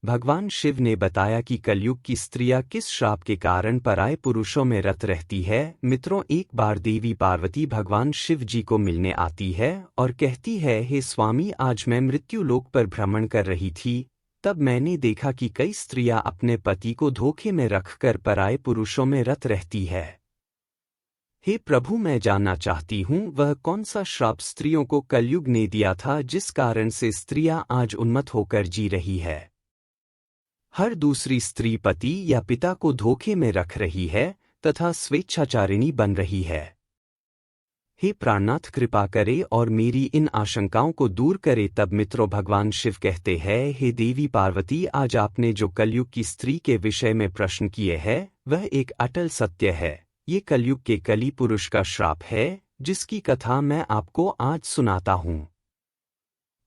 भगवान शिव ने बताया कि कलयुग की स्त्रियां किस श्राप के कारण पराये पुरुषों में रत रहती है। मित्रों, एक बार देवी पार्वती भगवान शिव जी को मिलने आती है और कहती है, हे स्वामी, आज मैं मृत्यु लोक पर भ्रमण कर रही थी, तब मैंने देखा कि कई स्त्रियां अपने पति को धोखे में रखकर पराये पुरुषों में रत रहती है। हे प्रभु, मैं जानना चाहती हूँ वह कौन सा श्राप स्त्रियों को कलयुग ने दिया था जिस कारण से स्त्रियां आज उन्मत्त होकर जी रही है। हर दूसरी स्त्री पति या पिता को धोखे में रख रही है तथा स्वेच्छाचारिणी बन रही है। हे प्राणनाथ, कृपा करे और मेरी इन आशंकाओं को दूर करे। तब मित्रों, भगवान शिव कहते हैं, हे देवी पार्वती, आज आपने जो कलयुग की स्त्री के विषय में प्रश्न किए हैं वह एक अटल सत्य है। ये कलयुग के कली पुरुष का श्राप है जिसकी कथा मैं आपको आज सुनाता हूँ।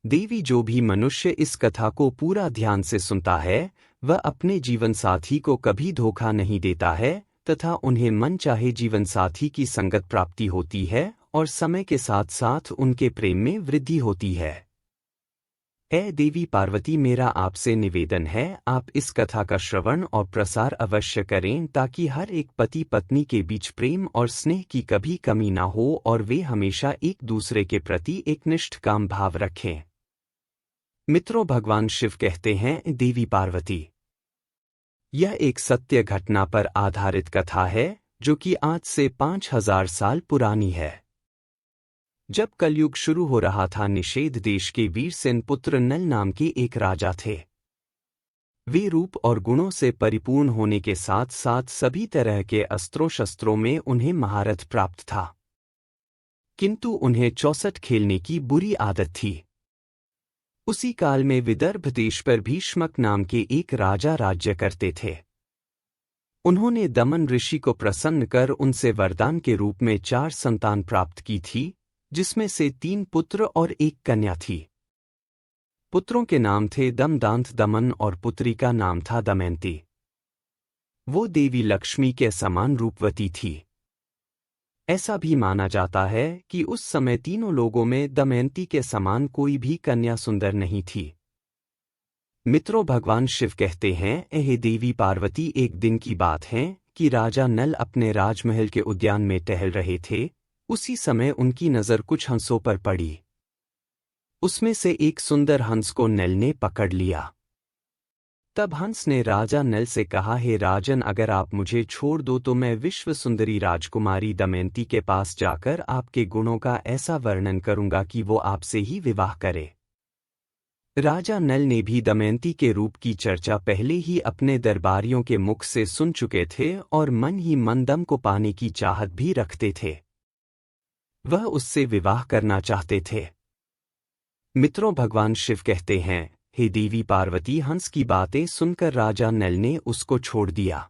देवी, जो भी मनुष्य इस कथा को पूरा ध्यान से सुनता है वह अपने जीवन साथी को कभी धोखा नहीं देता है तथा उन्हें मन चाहे जीवन साथी की संगत प्राप्ति होती है और समय के साथ साथ उनके प्रेम में वृद्धि होती है। ऐ देवी पार्वती, मेरा आपसे निवेदन है, आप इस कथा का श्रवण और प्रसार अवश्य करें ताकि हर एक पति पत्नी के बीच प्रेम और स्नेह की कभी कमी ना हो और वे हमेशा एक दूसरे के प्रति एक निष्ठकाम भाव रखें। मित्रों, भगवान शिव कहते हैं, देवी पार्वती, यह एक सत्य घटना पर आधारित कथा है जो कि आज से 5000 साल पुरानी है। जब कलयुग शुरू हो रहा था, निषेध देश के वीरसेन पुत्र नल नाम के एक राजा थे। वे रूप और गुणों से परिपूर्ण होने के साथ साथ सभी तरह के अस्त्रों शस्त्रों में उन्हें महारथ प्राप्त था, किंतु उन्हें चौसठ खेलने की बुरी आदत थी। उसी काल में विदर्भ देश पर भीष्मक नाम के एक राजा राज्य करते थे। उन्होंने दमन ऋषि को प्रसन्न कर उनसे वरदान के रूप में 4 संतान प्राप्त की थी, जिसमें से 3 पुत्र और 1 कन्या थी। पुत्रों के नाम थे दमदांत दमन और पुत्री का नाम था दमयंती। वो देवी लक्ष्मी के समान रूपवती थी। ऐसा भी माना जाता है कि उस समय तीनों लोगों में दमयंती के समान कोई भी कन्या सुंदर नहीं थी। मित्रों, भगवान शिव कहते हैं, हे देवी पार्वती, एक दिन की बात है कि राजा नल अपने राजमहल के उद्यान में टहल रहे थे। उसी समय उनकी नज़र कुछ हंसों पर पड़ी। उसमें से एक सुंदर हंस को नल ने पकड़ लिया। तब हंस ने राजा नल से कहा, हे राजन, अगर आप मुझे छोड़ दो तो मैं विश्व सुंदरी राजकुमारी दमयंती के पास जाकर आपके गुणों का ऐसा वर्णन करूंगा कि वो आपसे ही विवाह करे। राजा नल ने भी दमयंती के रूप की चर्चा पहले ही अपने दरबारियों के मुख से सुन चुके थे और मन ही मन दम को पाने की चाहत भी रखते थे। वह उससे विवाह करना चाहते थे। मित्रों, भगवान शिव कहते हैं, हे देवी पार्वती, हंस की बातें सुनकर राजा नल ने उसको छोड़ दिया।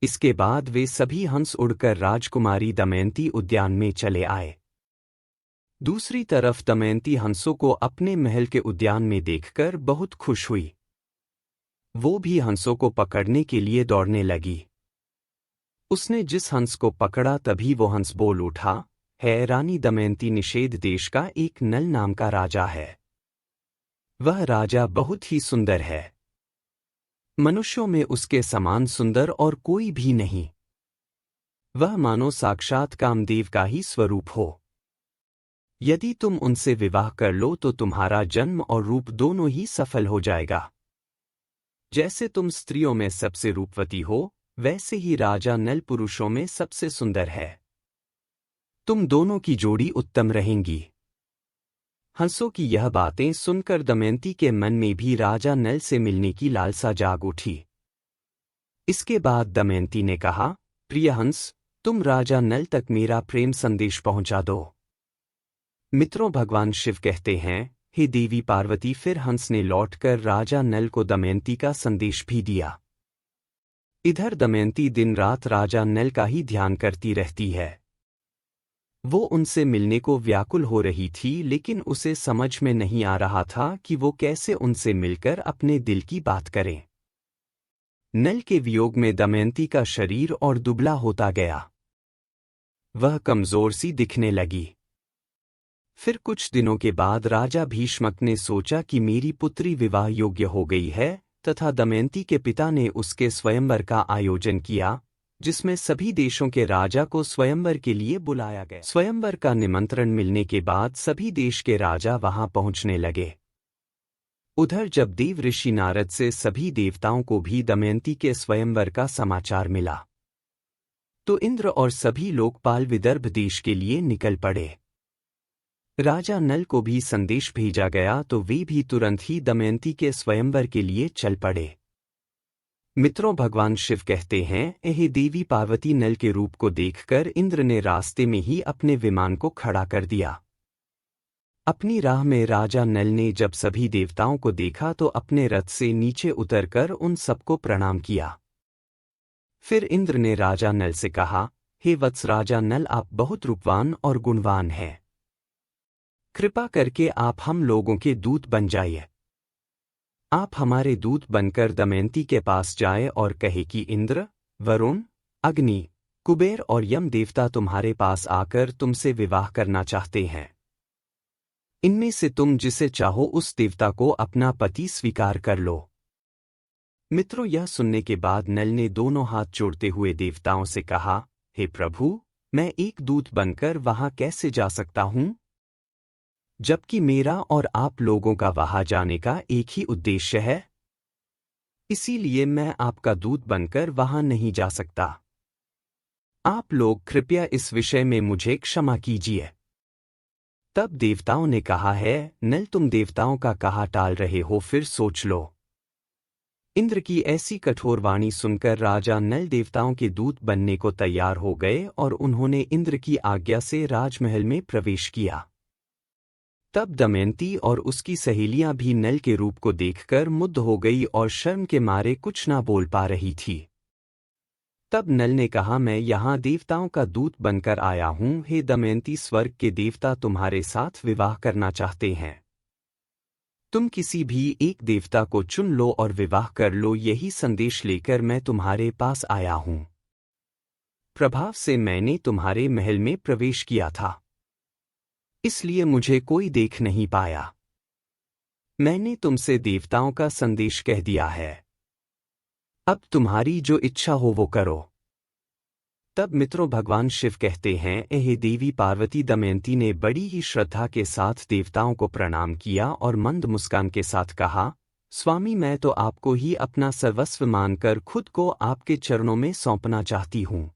इसके बाद वे सभी हंस उड़कर राजकुमारी दमयंती उद्यान में चले आए। दूसरी तरफ दमयंती हंसों को अपने महल के उद्यान में देखकर बहुत खुश हुई। वो भी हंसों को पकड़ने के लिए दौड़ने लगी। उसने जिस हंस को पकड़ा तभी वो हंस बोल उठा, है रानी दमयंती निषेध देश का एक नल नाम का राजा है। वह राजा बहुत ही सुंदर है। मनुष्यों में उसके समान सुंदर और कोई भी नहीं। वह मानो साक्षात कामदेव का ही स्वरूप हो। यदि तुम उनसे विवाह कर लो तो तुम्हारा जन्म और रूप दोनों ही सफल हो जाएगा। जैसे तुम स्त्रियों में सबसे रूपवती हो, वैसे ही राजा नल पुरुषों में सबसे सुंदर है। तुम दोनों की जोड़ी उत्तम रहेंगी। हंसों की यह बातें सुनकर दमयंती के मन में भी राजा नल से मिलने की लालसा जाग उठी। इसके बाद दमयंती ने कहा, प्रिय हंस, तुम राजा नल तक मेरा प्रेम संदेश पहुंचा दो। मित्रों, भगवान शिव कहते हैं, हे देवी पार्वती, फिर हंस ने लौटकर राजा नल को दमयंती का संदेश भी दिया। इधर दमयंती दिन रात राजा नल का ही ध्यान करती रहती है। वो उनसे मिलने को व्याकुल हो रही थी, लेकिन उसे समझ में नहीं आ रहा था कि वो कैसे उनसे मिलकर अपने दिल की बात करे। नल के वियोग में दमयंती का शरीर और दुबला होता गया। वह कमजोर सी दिखने लगी। फिर कुछ दिनों के बाद राजा भीष्मक ने सोचा कि मेरी पुत्री विवाह योग्य हो गई है, तथा दमयंती के पिता ने उसके स्वयंवर का आयोजन किया, जिसमें सभी देशों के राजा को स्वयंवर के लिए बुलाया गया। स्वयंवर का निमंत्रण मिलने के बाद सभी देश के राजा वहां पहुंचने लगे। उधर जब देव ऋषि नारद से सभी देवताओं को भी दमयंती के स्वयंवर का समाचार मिला, तो इंद्र और सभी लोकपाल विदर्भ देश के लिए निकल पड़े। राजा नल को भी संदेश भेजा गया, तो वे भी तुरंत ही दमयंती के स्वयंवर के लिए चल पड़े। मित्रों, भगवान शिव कहते हैं, हे देवी पार्वती, नल के रूप को देखकर इंद्र ने रास्ते में ही अपने विमान को खड़ा कर दिया। अपनी राह में राजा नल ने जब सभी देवताओं को देखा तो अपने रथ से नीचे उतरकर उन सबको प्रणाम किया। फिर इंद्र ने राजा नल से कहा, हे वत्स राजा नल, आप बहुत रूपवान और गुणवान हैं। कृपा करके आप हम लोगों के दूत बन जाइए। आप हमारे दूत बनकर दमयंती के पास जाए और कहे कि इंद्र, वरुण, अग्नि, कुबेर और यम देवता तुम्हारे पास आकर तुमसे विवाह करना चाहते हैं। इनमें से तुम जिसे चाहो उस देवता को अपना पति स्वीकार कर लो। मित्रों, यह सुनने के बाद नल ने दोनों हाथ जोड़ते हुए देवताओं से कहा, हे प्रभु, मैं एक दूत बनकर वहां कैसे जा सकता हूं, जबकि मेरा और आप लोगों का वहां जाने का एक ही उद्देश्य है। इसीलिए मैं आपका दूत बनकर वहां नहीं जा सकता। आप लोग कृपया इस विषय में मुझे क्षमा कीजिए। तब देवताओं ने कहा है, नल, तुम देवताओं का कहा टाल रहे हो, फिर सोच लो। इंद्र की ऐसी कठोर वाणी सुनकर राजा नल देवताओं के दूत बनने को तैयार हो गए और उन्होंने इंद्र की आज्ञा से राजमहल में प्रवेश किया। तब दमयंती और उसकी सहेलियां भी नल के रूप को देखकर मुग्ध हो गई और शर्म के मारे कुछ ना बोल पा रही थी। तब नल ने कहा, मैं यहाँ देवताओं का दूत बनकर आया हूँ। हे दमयंती, स्वर्ग के देवता तुम्हारे साथ विवाह करना चाहते हैं। तुम किसी भी एक देवता को चुन लो और विवाह कर लो, यही संदेश लेकर मैं तुम्हारे पास आया हूँ। प्रभाव से मैंने तुम्हारे महल में प्रवेश किया था, इसलिए मुझे कोई देख नहीं पाया। मैंने तुमसे देवताओं का संदेश कह दिया है। अब तुम्हारी जो इच्छा हो वो करो। तब मित्रों, भगवान शिव कहते हैं, हे देवी पार्वती, दमयंती ने बड़ी ही श्रद्धा के साथ देवताओं को प्रणाम किया और मंद मुस्कान के साथ कहा, स्वामी, मैं तो आपको ही अपना सर्वस्व मानकर खुद को आपके चरणों में सौंपना चाहती हूँ।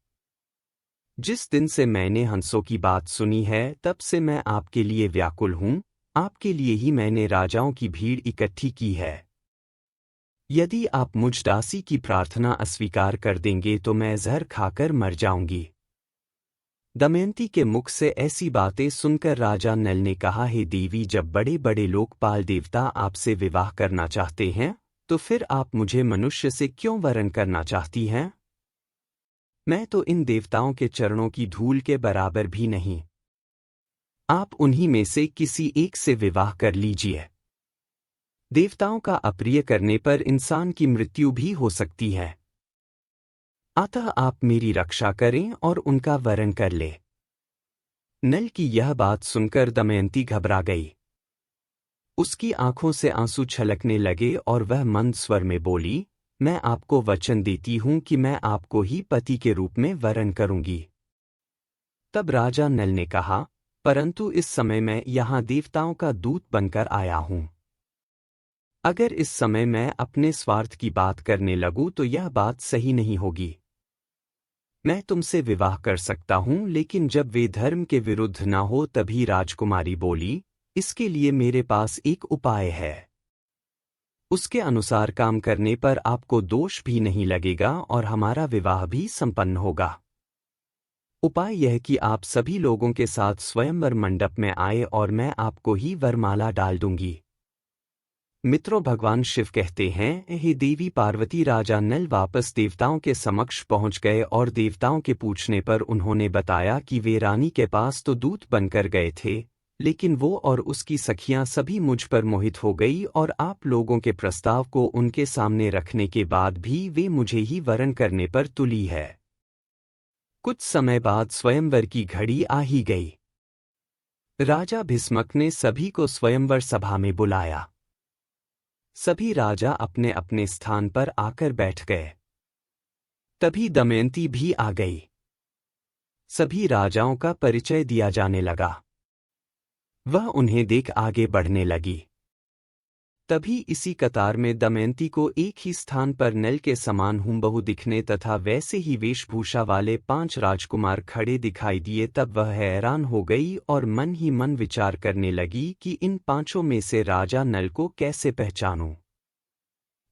जिस दिन से मैंने हंसों की बात सुनी है, तब से मैं आपके लिए व्याकुल हूँ। आपके लिए ही मैंने राजाओं की भीड़ इकट्ठी की है। यदि आप मुझ दासी की प्रार्थना अस्वीकार कर देंगे तो मैं जहर खाकर मर जाऊंगी। दमयंती के मुख से ऐसी बातें सुनकर राजा नल ने कहा, हे देवी, जब बड़े बड़े लोकपाल देवता आपसे विवाह करना चाहते हैं, तो फिर आप मुझे मनुष्य से क्यों वरण करना चाहती हैं? मैं तो इन देवताओं के चरणों की धूल के बराबर भी नहीं। आप उन्हीं में से किसी एक से विवाह कर लीजिए। देवताओं का अप्रिय करने पर इंसान की मृत्यु भी हो सकती है। अतः आप मेरी रक्षा करें और उनका वरण कर ले। नल की यह बात सुनकर दमयंती घबरा गई। उसकी आंखों से आंसू छलकने लगे और वह मंद स्वर में बोली, मैं आपको वचन देती हूं कि मैं आपको ही पति के रूप में वरण करूंगी। तब राजा नल ने कहा, परंतु इस समय मैं यहाँ देवताओं का दूत बनकर आया हूं। अगर इस समय मैं अपने स्वार्थ की बात करने लगूं तो यह बात सही नहीं होगी। मैं तुमसे विवाह कर सकता हूं, लेकिन जब वे धर्म के विरुद्ध न हो। तभी राजकुमारी बोली, इसके लिए मेरे पास एक उपाय है। उसके अनुसार काम करने पर आपको दोष भी नहीं लगेगा और हमारा विवाह भी संपन्न होगा। उपाय यह कि आप सभी लोगों के साथ स्वयंवर मंडप में आए और मैं आपको ही वरमाला डाल दूंगी। मित्रों, भगवान शिव कहते हैं, हे देवी पार्वती, राजा नल वापस देवताओं के समक्ष पहुंच गए और देवताओं के पूछने पर उन्होंने बताया कि वे रानी के पास तो दूत बनकर गए थे, लेकिन वो और उसकी सखियां सभी मुझ पर मोहित हो गई और आप लोगों के प्रस्ताव को उनके सामने रखने के बाद भी वे मुझे ही वरण करने पर तुली है। कुछ समय बाद स्वयंवर की घड़ी आ ही गई। राजा भीष्मक ने सभी को स्वयंवर सभा में बुलाया। सभी राजा अपने अपने स्थान पर आकर बैठ गए। तभी दमयंती भी आ गई। सभी राजाओं का परिचय दिया जाने लगा। वह उन्हें देख आगे बढ़ने लगी। तभी इसी कतार में दमयंती को एक ही स्थान पर नल के समान हूबहू दिखने तथा वैसे ही वेशभूषा वाले 5 राजकुमार खड़े दिखाई दिए। तब वह हैरान हो गई और मन ही मन विचार करने लगी कि इन 5 में से राजा नल को कैसे पहचानूं।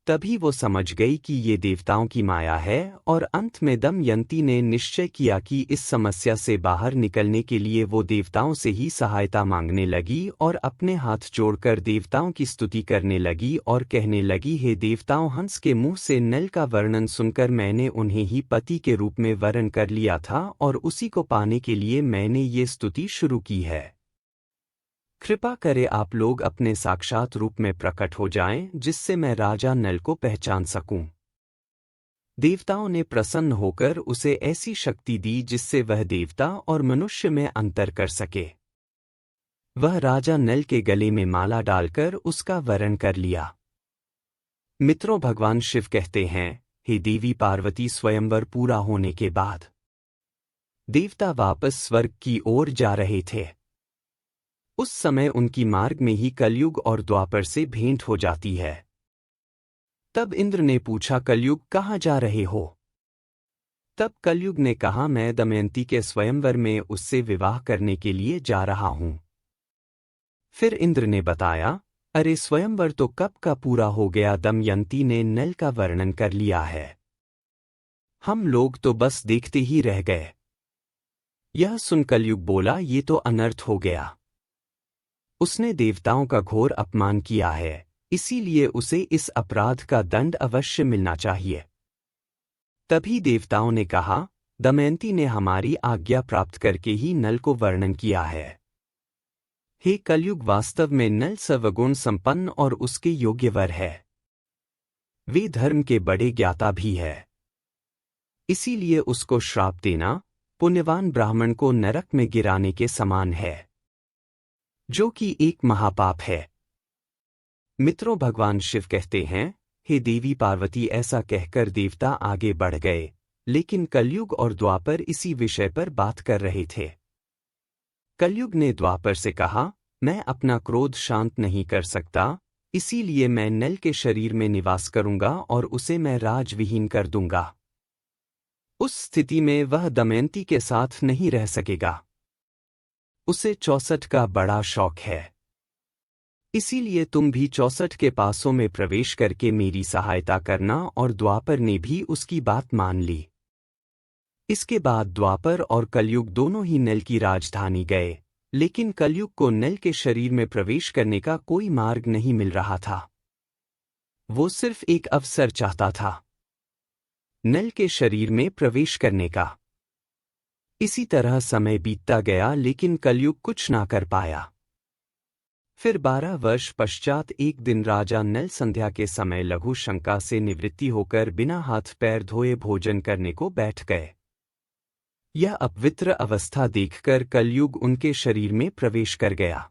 तभी वो समझ गई कि ये देवताओं की माया है और अंत में दमयंती ने निश्चय किया कि इस समस्या से बाहर निकलने के लिए वो देवताओं से ही सहायता मांगने लगी और अपने हाथ जोड़कर देवताओं की स्तुति करने लगी और कहने लगी, हे देवताओं, हंस के मुंह से नल का वर्णन सुनकर मैंने उन्हें ही पति के रूप में वरण कर लिया था और उसी को पाने के लिए मैंने ये स्तुति शुरू की है। कृपा करे आप लोग अपने साक्षात रूप में प्रकट हो जाएं, जिससे मैं राजा नल को पहचान सकूं। देवताओं ने प्रसन्न होकर उसे ऐसी शक्ति दी जिससे वह देवता और मनुष्य में अंतर कर सके। वह राजा नल के गले में माला डालकर उसका वरण कर लिया। मित्रों, भगवान शिव कहते हैं, हे देवी पार्वती, स्वयंवर पूरा होने के बाद देवता वापस स्वर्ग की ओर जा रहे थे। उस समय उनकी मार्ग में ही कलयुग और द्वापर से भेंट हो जाती है। तब इंद्र ने पूछा, कलयुग कहाँ जा रहे हो? तब कलयुग ने कहा, मैं दमयंती के स्वयंवर में उससे विवाह करने के लिए जा रहा हूं। फिर इंद्र ने बताया, अरे स्वयंवर तो कब का पूरा हो गया, दमयंती ने नल का वर्णन कर लिया है। हम लोग तो बस देखते ही रह गए। यह सुन कलयुग बोला, ये तो अनर्थ हो गया। उसने देवताओं का घोर अपमान किया है, इसीलिए उसे इस अपराध का दंड अवश्य मिलना चाहिए। तभी देवताओं ने कहा, दमयंती ने हमारी आज्ञा प्राप्त करके ही नल को वर्णन किया है। हे कलयुग, वास्तव में नल सर्वगुण संपन्न और उसके योग्य वर है। वे धर्म के बड़े ज्ञाता भी है। इसीलिए उसको श्राप देना पुण्यवान ब्राह्मण को नरक में गिराने के समान है, जो कि एक महापाप है। मित्रों, भगवान शिव कहते हैं, हे देवी पार्वती, ऐसा कहकर देवता आगे बढ़ गए, लेकिन कलयुग और द्वापर इसी विषय पर बात कर रहे थे। कलयुग ने द्वापर से कहा, मैं अपना क्रोध शांत नहीं कर सकता, इसीलिए मैं नल के शरीर में निवास करूंगा और उसे मैं राजविहीन कर दूंगा। उस स्थिति में वह दमयंती के साथ नहीं रह सकेगा। उसे 64 का बड़ा शौक है। इसीलिए तुम भी 64 के पासों में प्रवेश करके मेरी सहायता करना। और द्वापर ने भी उसकी बात मान ली। इसके बाद द्वापर और कलयुग दोनों ही नल की राजधानी गए, लेकिन कलयुग को नल के शरीर में प्रवेश करने का कोई मार्ग नहीं मिल रहा था। वो सिर्फ एक अवसर चाहता था नल के शरीर में प्रवेश करने का। इसी तरह समय बीतता गया, लेकिन कलयुग कुछ ना कर पाया। फिर 12 वर्ष पश्चात एक दिन राजा नल संध्या के समय लघु शंका से निवृत्ति होकर बिना हाथ पैर धोए भोजन करने को बैठ गए। यह अपवित्र अवस्था देखकर कलयुग उनके शरीर में प्रवेश कर गया।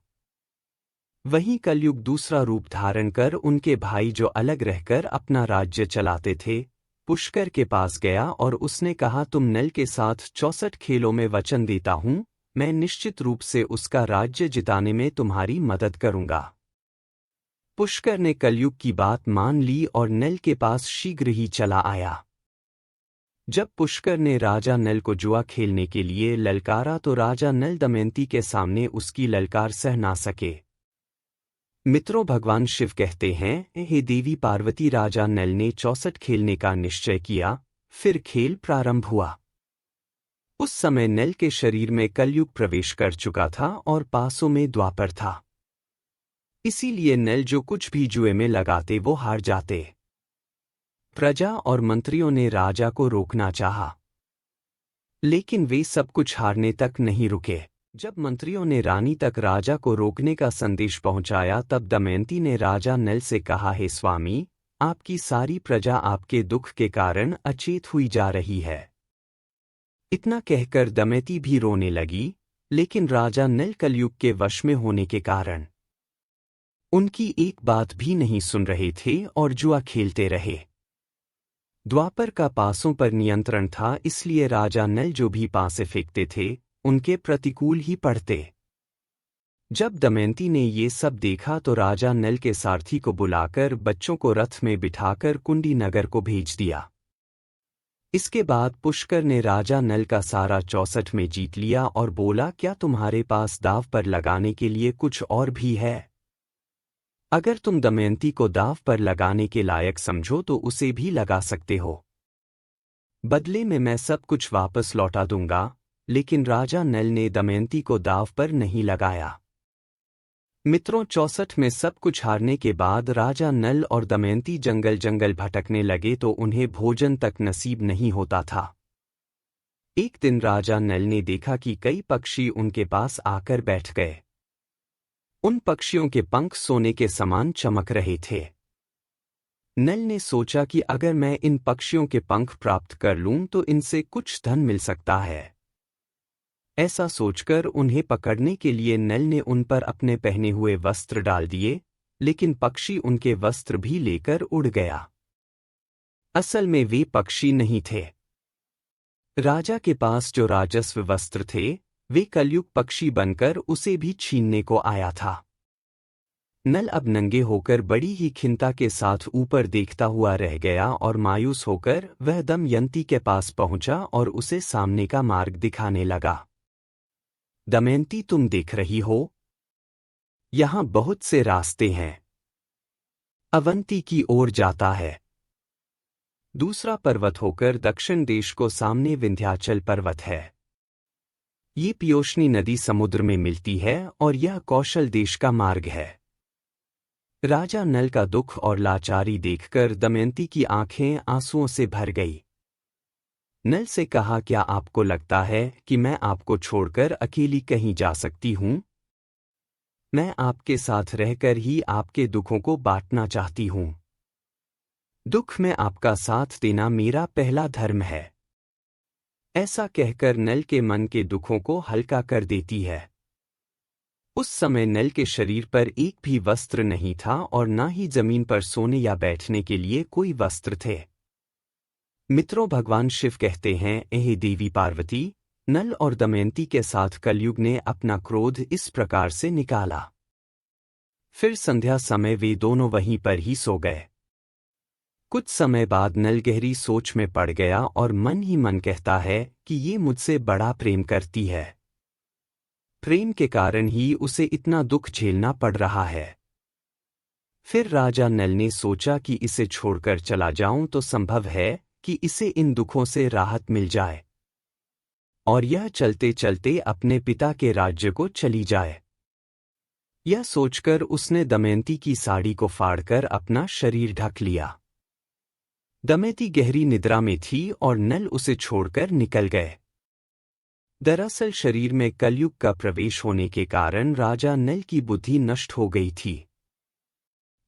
वहीं कलयुग दूसरा रूप धारण कर उनके भाई जो अलग रहकर अपना राज्य चलाते थे, पुष्कर के पास गया और उसने कहा, तुम नल के साथ 64 खेलों में वचन देता हूं, मैं निश्चित रूप से उसका राज्य जिताने में तुम्हारी मदद करूंगा। पुष्कर ने कलयुग की बात मान ली और नल के पास शीघ्र ही चला आया। जब पुष्कर ने राजा नल को जुआ खेलने के लिए ललकारा तो राजा नल दमयंती के सामने उसकी ललकार सह ना सके। मित्रों, भगवान शिव कहते हैं, हे देवी पार्वती, राजा नल ने 64 खेलने का निश्चय किया। फिर खेल प्रारंभ हुआ। उस समय नल के शरीर में कलयुग प्रवेश कर चुका था और पासों में द्वापर था। इसीलिए नल जो कुछ भी जुए में लगाते वो हार जाते। प्रजा और मंत्रियों ने राजा को रोकना चाहा, लेकिन वे सब कुछ हारने तक नहीं रुके। जब मंत्रियों ने रानी तक राजा को रोकने का संदेश पहुंचाया, तब दमयंती ने राजा नल से कहा, हे स्वामी, आपकी सारी प्रजा आपके दुख के कारण अचेत हुई जा रही है। इतना कहकर दमयंती भी रोने लगी। लेकिन राजा नल कलयुग के वश में होने के कारण उनकी एक बात भी नहीं सुन रहे थे और जुआ खेलते रहे। द्वापर का पासों पर नियंत्रण था, इसलिए राजा नल जो भी पासे फेंकते थे उनके प्रतिकूल ही पड़ते। जब दमयंती ने ये सब देखा तो राजा नल के सारथी को बुलाकर बच्चों को रथ में बिठाकर कुंडी नगर को भेज दिया। इसके बाद पुष्कर ने राजा नल का सारा 64 में जीत लिया और बोला, क्या तुम्हारे पास दाव पर लगाने के लिए कुछ और भी है? अगर तुम दमयंती को दाव पर लगाने के लायक समझो तो उसे भी लगा सकते हो। बदले में मैं सब कुछ वापस लौटा दूंगा। लेकिन राजा नल ने दमयंती को दाव पर नहीं लगाया। मित्रों, 64 में सब कुछ हारने के बाद राजा नल और दमयंती जंगल जंगल भटकने लगे तो उन्हें भोजन तक नसीब नहीं होता था। एक दिन राजा नल ने देखा कि कई पक्षी उनके पास आकर बैठ गए। उन पक्षियों के पंख सोने के समान चमक रहे थे। नल ने सोचा कि अगर मैं इन पक्षियों के पंख प्राप्त कर लूं तो इनसे कुछ धन मिल सकता है। ऐसा सोचकर उन्हें पकड़ने के लिए नल ने उन पर अपने पहने हुए वस्त्र डाल दिए, लेकिन पक्षी उनके वस्त्र भी लेकर उड़ गया। असल में वे पक्षी नहीं थे। राजा के पास जो राजस्व वस्त्र थे वे कलयुग पक्षी बनकर उसे भी छीनने को आया था। नल अब नंगे होकर बड़ी ही खिन्नता के साथ ऊपर देखता हुआ रह गया और मायूस होकर वह दमयंती के पास पहुंचा और उसे सामने का मार्ग दिखाने लगा। दमयंती, तुम देख रही हो, यहां बहुत से रास्ते हैं। अवंती की ओर जाता है। दूसरा पर्वत होकर दक्षिण देश को सामने विंध्याचल पर्वत है। ये पयोष्णी नदी समुद्र में मिलती है और यह कौशल देश का मार्ग है। राजा नल का दुख और लाचारी देखकर दमयंती की आंखें आंसुओं से भर गई। नल से कहा, क्या आपको लगता है कि मैं आपको छोड़कर अकेली कहीं जा सकती हूं? मैं आपके साथ रहकर ही आपके दुखों को बांटना चाहती हूं। दुख में आपका साथ देना मेरा पहला धर्म है। ऐसा कहकर नल के मन के दुखों को हल्का कर देती है। उस समय नल के शरीर पर एक भी वस्त्र नहीं था और न ही जमीन पर सोने या बैठने के लिए कोई वस्त्र थे। मित्रों, भगवान शिव कहते हैं, हे देवी पार्वती, नल और दमयंती के साथ कलयुग ने अपना क्रोध इस प्रकार से निकाला। फिर संध्या समय वे दोनों वहीं पर ही सो गए। कुछ समय बाद नल गहरी सोच में पड़ गया और मन ही मन कहता है कि ये मुझसे बड़ा प्रेम करती है। प्रेम के कारण ही उसे इतना दुख झेलना पड़ रहा है। फिर राजा नल ने सोचा कि इसे छोड़कर चला जाऊं तो संभव है कि इसे इन दुखों से राहत मिल जाए और यह चलते चलते अपने पिता के राज्य को चली जाए। यह सोचकर उसने दमयंती की साड़ी को फाड़कर अपना शरीर ढक लिया। दमयंती गहरी निद्रा में थी और नल उसे छोड़कर निकल गए। दरअसल शरीर में कलयुग का प्रवेश होने के कारण राजा नल की बुद्धि नष्ट हो गई थी।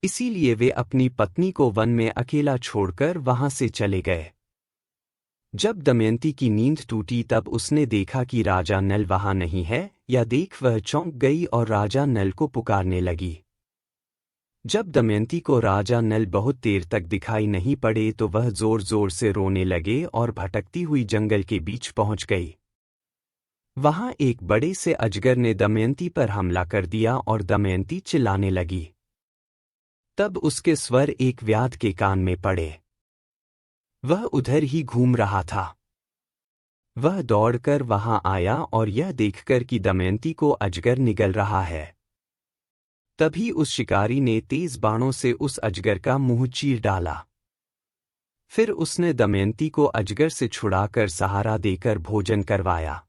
इसीलिए वे अपनी पत्नी को वन में अकेला छोड़कर वहां से चले गए। जब दमयंती की नींद टूटी तब उसने देखा कि राजा नल वहां नहीं है। यह देख वह चौंक गई और राजा नल को पुकारने लगी। जब दमयंती को राजा नल बहुत देर तक दिखाई नहीं पड़े तो वह जोर जोर से रोने लगे और भटकती हुई जंगल के बीच पहुंच गई। वहां एक बड़े से अजगर ने दमयंती पर हमला कर दिया और दमयंती चिल्लाने लगी। तब उसके स्वर एक व्याध के कान में पड़े। वह उधर ही घूम रहा था। वह दौड़कर वहां आया और यह देखकर कि दमयंती को अजगर निगल रहा है। तभी उस शिकारी ने तेज बाणों से उस अजगर का मुंह चीर डाला। फिर उसने दमयंती को अजगर से छुड़ाकर सहारा देकर भोजन करवाया।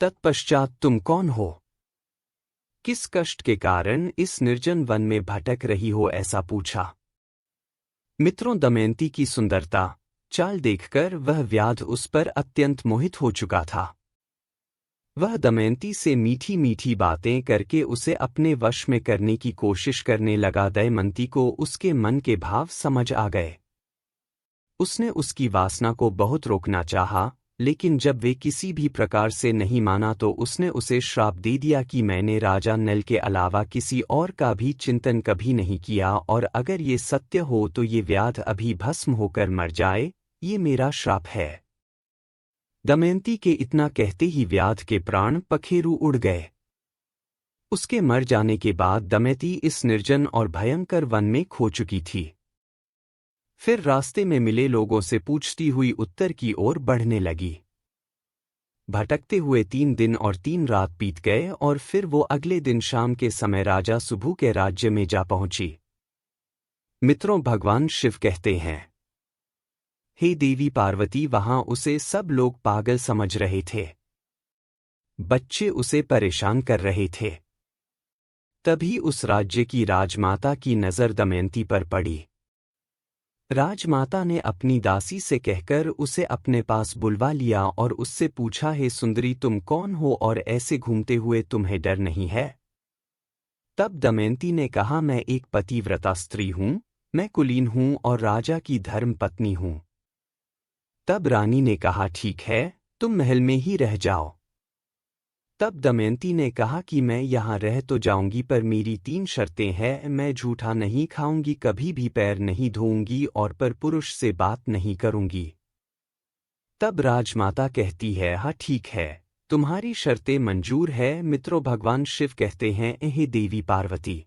तत्पश्चात, तुम कौन हो? किस कष्ट के कारण इस निर्जन वन में भटक रही हो? ऐसा पूछा। मित्रों, दमयंती की सुंदरता, चाल देखकर वह व्याध उस पर अत्यंत मोहित हो चुका था। वह दमयंती से मीठी मीठी बातें करके उसे अपने वश में करने की कोशिश करने लगा। दमयंती को उसके मन के भाव समझ आ गए। उसने उसकी वासना को बहुत रोकना चाहा, लेकिन जब वे किसी भी प्रकार से नहीं माना तो उसने उसे श्राप दे दिया कि मैंने राजा नल के अलावा किसी और का भी चिंतन कभी नहीं किया, और अगर ये सत्य हो तो ये व्याध अभी भस्म होकर मर जाए, ये मेरा श्राप है। दमयंती के इतना कहते ही व्याध के प्राण पखेरु उड़ गए। उसके मर जाने के बाद दमयंती इस निर्जन और भयंकर वन में खो चुकी थी। फिर रास्ते में मिले लोगों से पूछती हुई उत्तर की ओर बढ़ने लगी। भटकते हुए 3 दिन और 3 रात बीत गए और फिर वो अगले दिन शाम के समय राजा सुभु के राज्य में जा पहुंची। मित्रों, भगवान शिव कहते हैं, हे देवी पार्वती, वहां उसे सब लोग पागल समझ रहे थे। बच्चे उसे परेशान कर रहे थे। तभी उस राज्य की राजमाता की नजर दमयंती पर पड़ी। राजमाता ने अपनी दासी से कहकर उसे अपने पास बुलवा लिया और उससे पूछा, हे सुंदरी, तुम कौन हो और ऐसे घूमते हुए तुम्हें डर नहीं है? तब दमयंती ने कहा, मैं एक पतिव्रता स्त्री हूं, मैं कुलीन हूं और राजा की धर्म पत्नी हूं। तब रानी ने कहा, ठीक है, तुम महल में ही रह जाओ। तब दमयंती ने कहा कि मैं यहाँ रह तो जाऊंगी, पर मेरी 3 शर्तें हैं। मैं झूठा नहीं खाऊंगी, कभी भी पैर नहीं धोऊंगी और पर पुरुष से बात नहीं करूंगी। तब राजमाता कहती है, हाँ ठीक है, तुम्हारी शर्तें मंजूर है। मित्रों, भगवान शिव कहते हैं, हे देवी पार्वती।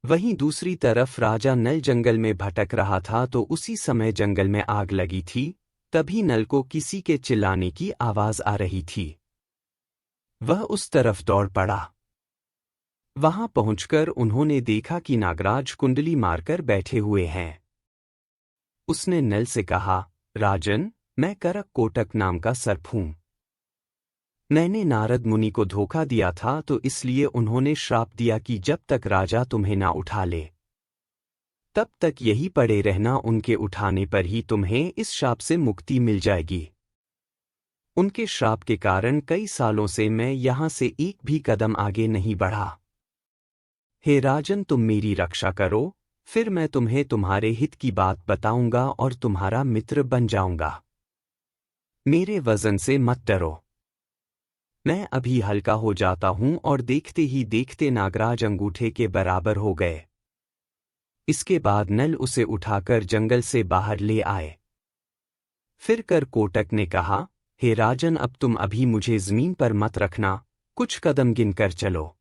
वहीं दूसरी तरफ राजा नल जंगल में भटक रहा था तो उसी समय जंगल में आग लगी थी। तभी नल को किसी के चिल्लाने की आवाज आ रही थी। वह उस तरफ दौड़ पड़ा। वहां पहुंचकर उन्होंने देखा कि नागराज कुंडली मारकर बैठे हुए हैं। उसने नल से कहा, राजन, मैं करक कोटक नाम का सर्प हूं। मैंने नारद मुनि को धोखा दिया था, तो इसलिए उन्होंने श्राप दिया कि जब तक राजा तुम्हें ना उठा ले तब तक यही पड़े रहना। उनके उठाने पर ही तुम्हें इस श्राप से मुक्ति मिल जाएगी। उनके श्राप के कारण कई सालों से मैं यहां से एक भी कदम आगे नहीं बढ़ा। हे राजन, तुम मेरी रक्षा करो, फिर मैं तुम्हें तुम्हारे हित की बात बताऊंगा और तुम्हारा मित्र बन जाऊंगा। मेरे वजन से मत डरो। मैं अभी हल्का हो जाता हूं। और देखते ही देखते नागराज अंगूठे के बराबर हो गए। इसके बाद नल उसे उठाकर जंगल से बाहर ले आए। फिर कर कोटक ने कहा, हे राजन, अब तुम अभी मुझे जमीन पर मत रखना, कुछ कदम गिनकर चलो।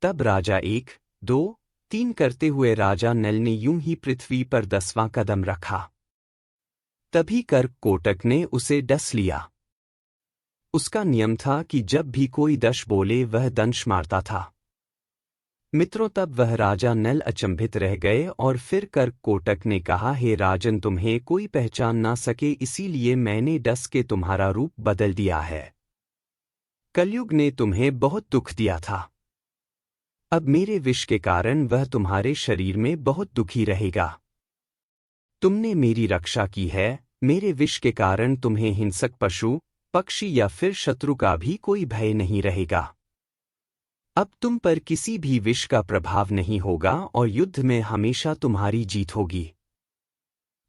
तब राजा 1, 2, 3 करते हुए राजा नल ने यूं ही पृथ्वी पर 10वां कदम रखा। तभी कर कोटक ने उसे डस लिया। उसका नियम था कि जब भी कोई दश बोले वह दंश मारता था। मित्रों, तब वह राजा नल अचंभित रह गए और फिर कर कोटक ने कहा, हे राजन, तुम्हें कोई पहचान ना सके, इसीलिए मैंने डस के तुम्हारा रूप बदल दिया है। कलयुग ने तुम्हें बहुत दुख दिया था। अब मेरे विष के कारण वह तुम्हारे शरीर में बहुत दुखी रहेगा। तुमने मेरी रक्षा की है, मेरे विष के कारण तुम्हें हिंसक पशु, पक्षी या फिर शत्रु का भी कोई भय नहीं रहेगा। अब तुम पर किसी भी विष का प्रभाव नहीं होगा और युद्ध में हमेशा तुम्हारी जीत होगी।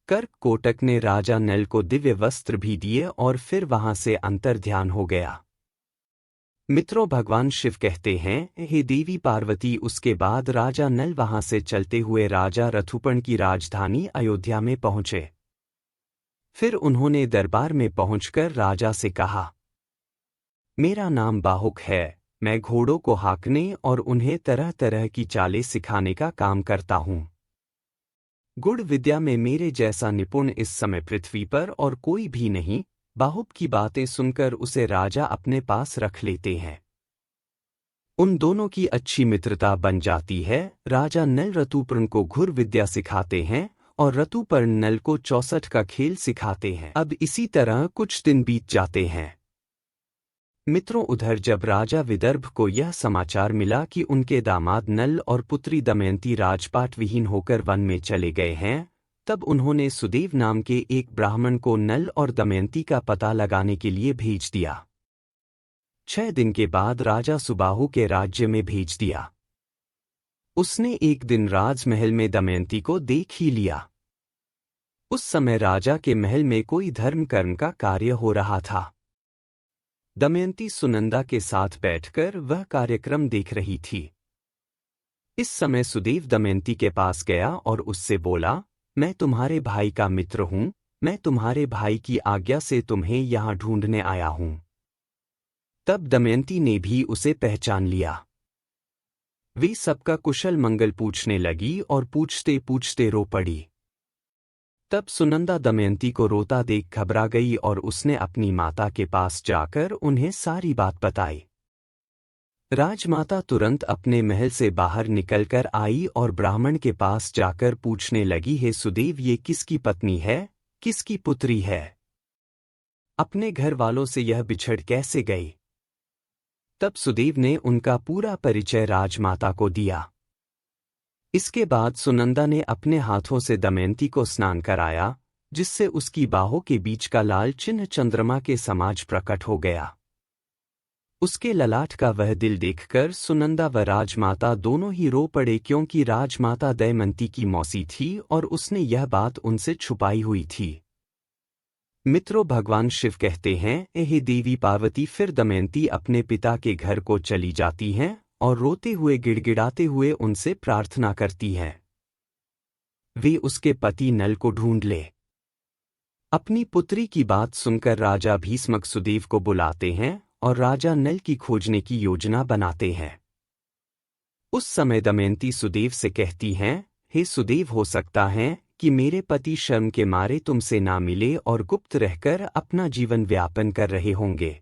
कर कोटक ने राजा नल को दिव्य वस्त्र भी दिए और फिर वहां से अंतर ध्यान हो गया। मित्रों, भगवान शिव कहते हैं, हे देवी पार्वती, उसके बाद राजा नल वहां से चलते हुए राजा रथुपर्ण की राजधानी अयोध्या में पहुंचे। फिर उन्होंने दरबार में पहुंचकर राजा से कहा, मेरा नाम बाहुक है, मैं घोड़ों को हाँकने और उन्हें तरह तरह की चालें सिखाने का काम करता हूँ। गुड़ विद्या में मेरे जैसा निपुण इस समय पृथ्वी पर और कोई भी नहीं। बाहुक की बातें सुनकर उसे राजा अपने पास रख लेते हैं। उन दोनों की अच्छी मित्रता बन जाती है। राजा नल ऋतुपर्ण को घुर विद्या सिखाते हैं और ऋतुपर्ण नल को 64 का खेल सिखाते हैं। अब इसी तरह कुछ दिन बीत जाते हैं। मित्रों, उधर जब राजा विदर्भ को यह समाचार मिला कि उनके दामाद नल और पुत्री दमयंती राजपाट विहीन होकर वन में चले गए हैं, तब उन्होंने सुदेव नाम के एक ब्राह्मण को नल और दमयंती का पता लगाने के लिए भेज दिया। 6 दिन के बाद राजा सुबाहु के राज्य में भेज दिया। उसने एक दिन राजमहल में दमयंती को देख ही लिया। उस समय राजा के महल में कोई धर्म कर्म का कार्य हो रहा था। दमयंती सुनंदा के साथ बैठकर वह कार्यक्रम देख रही थी। इस समय सुदेव दमयंती के पास गया और उससे बोला, मैं तुम्हारे भाई का मित्र हूं, मैं तुम्हारे भाई की आज्ञा से तुम्हें यहां ढूंढने आया हूं। तब दमयंती ने भी उसे पहचान लिया। वे सबका कुशल मंगल पूछने लगी और पूछते पूछते रो पड़ी। तब सुनंदा दमयंती को रोता देख घबरा गई और उसने अपनी माता के पास जाकर उन्हें सारी बात बताई। राजमाता तुरंत अपने महल से बाहर निकलकर आई और ब्राह्मण के पास जाकर पूछने लगी, हे सुदेव, ये किसकी पत्नी है, किसकी पुत्री है? अपने घर वालों से यह बिछड़ कैसे गई? तब सुदेव ने उनका पूरा परिचय राजमाता को दिया। इसके बाद सुनंदा ने अपने हाथों से दमयंती को स्नान कराया, जिससे उसकी बाहों के बीच का लाल चिन्ह चंद्रमा के समाज प्रकट हो गया। उसके ललाट का वह दिल देखकर सुनंदा व राजमाता दोनों ही रो पड़े, क्योंकि राजमाता दमयंती की मौसी थी और उसने यह बात उनसे छुपाई हुई थी। मित्रों, भगवान शिव कहते हैं, हे देवी पार्वती। फिर दमयंती अपने पिता के घर को चली जाती हैं और रोते हुए गिड़गिड़ाते हुए उनसे प्रार्थना करती हैं वे उसके पति नल को ढूंढ ले। अपनी पुत्री की बात सुनकर राजा भीष्मक सुदेव को बुलाते हैं और राजा नल की खोजने की योजना बनाते हैं। उस समय दमयंती सुदेव से कहती हैं, हे सुदेव, हो सकता है कि मेरे पति शर्म के मारे तुमसे ना मिले और गुप्त रहकर अपना जीवन व्यापन कर रहे होंगे।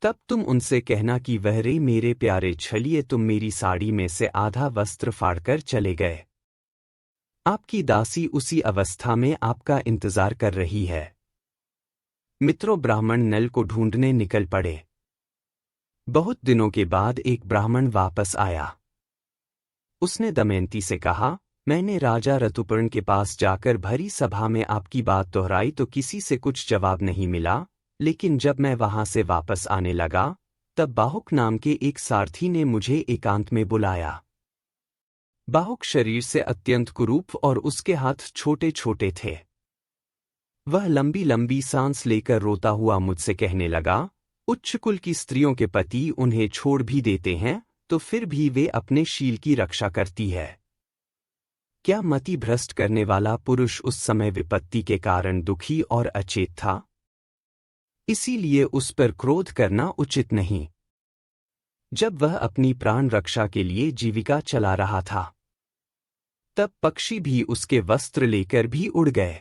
तब तुम उनसे कहना कि वह रे मेरे प्यारे छलिए, तुम मेरी साड़ी में से आधा वस्त्र फाड़कर चले गए। आपकी दासी उसी अवस्था में आपका इंतजार कर रही है। मित्रों, ब्राह्मण नल को ढूंढने निकल पड़े। बहुत दिनों के बाद एक ब्राह्मण वापस आया। उसने दमयंती से कहा, मैंने राजा ऋतुपर्ण के पास जाकर भरी सभा में आपकी बात दोहराई तो किसी से कुछ जवाब नहीं मिला, लेकिन जब मैं वहां से वापस आने लगा तब बाहुक नाम के एक सारथी ने मुझे एकांत में बुलाया। बाहुक शरीर से अत्यंत कुरूप और उसके हाथ छोटे छोटे थे। वह लंबी लंबी सांस लेकर रोता हुआ मुझसे कहने लगा, उच्च कुल की स्त्रियों के पति उन्हें छोड़ भी देते हैं तो फिर भी वे अपने शील की रक्षा करती है। क्या मति भ्रष्ट करने वाला पुरुष उस समय विपत्ति के कारण दुखी और अचेत था? इसीलिए उस पर क्रोध करना उचित नहीं। जब वह अपनी प्राण रक्षा के लिए जीविका चला रहा था तब पक्षी भी उसके वस्त्र लेकर भी उड़ गए।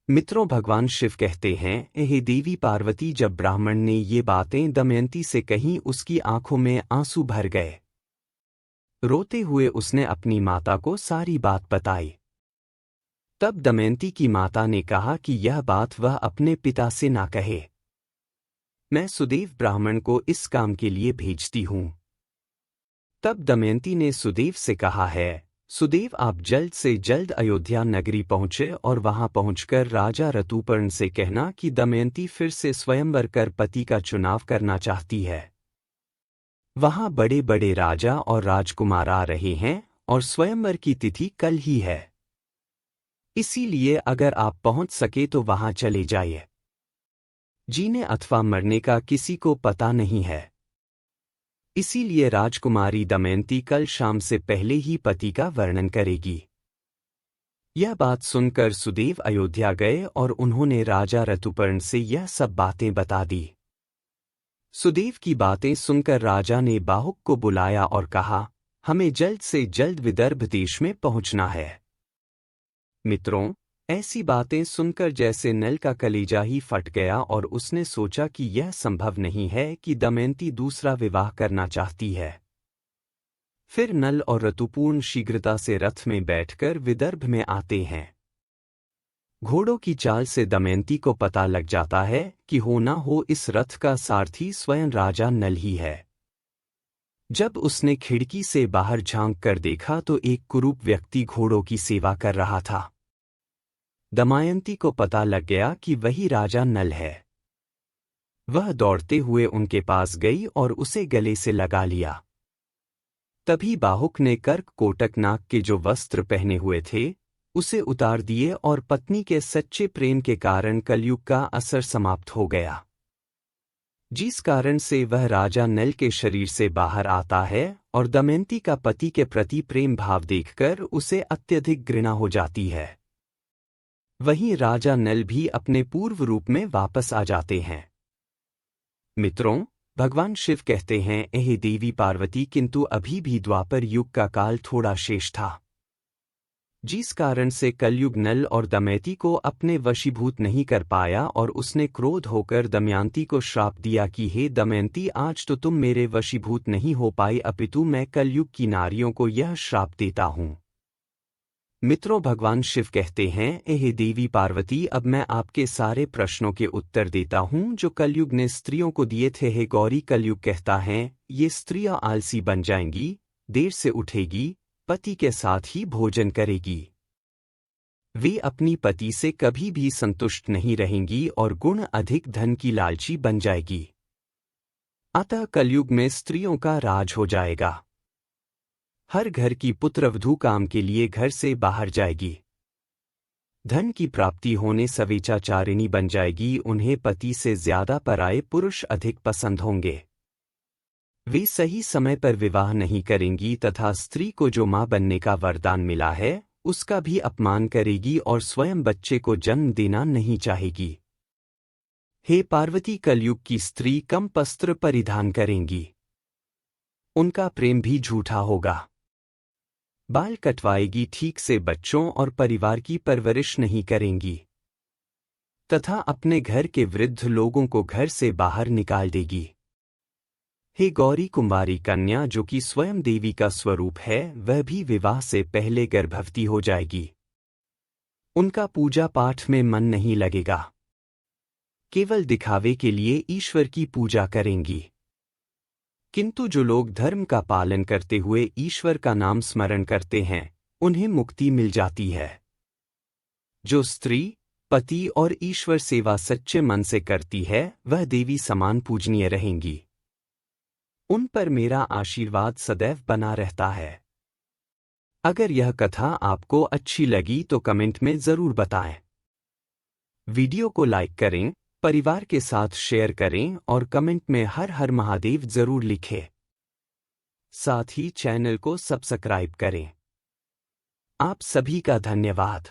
मित्रों, भगवान शिव कहते हैं, हे देवी पार्वती, जब ब्राह्मण ने ये बातें दमयंती से कहीं उसकी आंखों में आंसू भर गए। रोते हुए उसने अपनी माता को सारी बात बताई। तब दमयंती की माता ने कहा कि यह बात वह अपने पिता से ना कहे। मैं सुदेव ब्राह्मण को इस काम के लिए भेजती हूं। तब दमयंती ने सुदेव से कहा है, सुदेव, आप जल्द से जल्द अयोध्या नगरी पहुंचे और वहां पहुंचकर राजा ऋतुपर्ण से कहना कि दमयंती फिर से स्वयंवर कर पति का चुनाव करना चाहती है। वहां बड़े बड़े राजा और राजकुमार आ रहे हैं और स्वयंवर की तिथि कल ही है। इसीलिए अगर आप पहुंच सके तो वहां चले जाइए। जीने अथवा मरने का किसी को पता नहीं है। इसीलिए राजकुमारी दमयंती कल शाम से पहले ही पति का वर्णन करेगी। यह बात सुनकर सुदेव अयोध्या गए और उन्होंने राजा ऋतुपर्ण से यह सब बातें बता दी। सुदेव की बातें सुनकर राजा ने बाहुक को बुलाया और कहा, हमें जल्द से जल्द विदर्भ देश में पहुंचना है। मित्रों, ऐसी बातें सुनकर जैसे नल का कलेजा ही फट गया और उसने सोचा कि यह संभव नहीं है कि दमयंती दूसरा विवाह करना चाहती है। फिर नल और ऋतुपूर्ण शीघ्रता से रथ में बैठकर विदर्भ में आते हैं। घोड़ों की चाल से दमयंती को पता लग जाता है कि हो ना हो इस रथ का सारथी स्वयं राजा नल ही है। जब उसने खिड़की से बाहर झांक कर देखा तो एक कुरूप व्यक्ति घोड़ों की सेवा कर रहा था। दमयंती को पता लग गया कि वही राजा नल है। वह दौड़ते हुए उनके पास गई और उसे गले से लगा लिया। तभी बाहुक ने कर्क कोटक नाग के जो वस्त्र पहने हुए थे उसे उतार दिए और पत्नी के सच्चे प्रेम के कारण कलयुग का असर समाप्त हो गया, जिस कारण से वह राजा नल के शरीर से बाहर आता है और दमयंती का पति के प्रति प्रेम भाव देखकर उसे अत्यधिक घृणा हो जाती है। वहीं राजा नल भी अपने पूर्व रूप में वापस आ जाते हैं। मित्रों, भगवान शिव कहते हैं, हे देवी पार्वती, किंतु अभी भी द्वापर युग का काल थोड़ा शेष था, जिस कारण से कलयुग नल और दमयंती को अपने वशीभूत नहीं कर पाया और उसने क्रोध होकर दमयंती को श्राप दिया कि हे दमयंती, आज तो तुम मेरे वशीभूत नहीं हो पाई, अपितु मैं कलयुग की नारियों को यह श्राप देता हूँ। मित्रों, भगवान शिव कहते हैं, हे देवी पार्वती, अब मैं आपके सारे प्रश्नों के उत्तर देता हूँ जो कलयुग ने स्त्रियों को दिए थे। हे गौरी, कलयुग कहता है ये स्त्रियां आलसी बन जाएंगी, देर से उठेगी, पति के साथ ही भोजन करेगी, वे अपनी पति से कभी भी संतुष्ट नहीं रहेंगी और गुण अधिक धन की लालची बन जाएगी। अतः कलयुग में स्त्रियों का राज हो जाएगा। हर घर की पुत्रवधू काम के लिए घर से बाहर जाएगी, धन की प्राप्ति होने सवेचाचारिणी बन जाएगी, उन्हें पति से ज्यादा पराये पुरुष अधिक पसंद होंगे, वे सही समय पर विवाह नहीं करेंगी तथा स्त्री को जो मां बनने का वरदान मिला है उसका भी अपमान करेगी और स्वयं बच्चे को जन्म देना नहीं चाहेगी। हे पार्वती, कलयुग की स्त्री कम वस्त्र परिधान करेंगी, उनका प्रेम भी झूठा होगा, बाल कटवाएगी, ठीक से बच्चों और परिवार की परवरिश नहीं करेंगी तथा अपने घर के वृद्ध लोगों को घर से बाहर निकाल देगी। हे गौरी, कुंवारी कन्या जो कि स्वयं देवी का स्वरूप है, वह भी विवाह से पहले गर्भवती हो जाएगी, उनका पूजा पाठ में मन नहीं लगेगा, केवल दिखावे के लिए ईश्वर की पूजा करेंगी। किंतु जो लोग धर्म का पालन करते हुए ईश्वर का नाम स्मरण करते हैं, उन्हें मुक्ति मिल जाती है। जो स्त्री पति और ईश्वर सेवा सच्चे मन से करती है, वह देवी समान पूजनीय रहेंगी, उन पर मेरा आशीर्वाद सदैव बना रहता है। अगर यह कथा आपको अच्छी लगी तो कमेंट में जरूर बताएं। वीडियो को लाइक करें, परिवार के साथ शेयर करें और कमेंट में हर हर महादेव जरूर लिखें। साथ ही चैनल को सब्सक्राइब करें। आप सभी का धन्यवाद।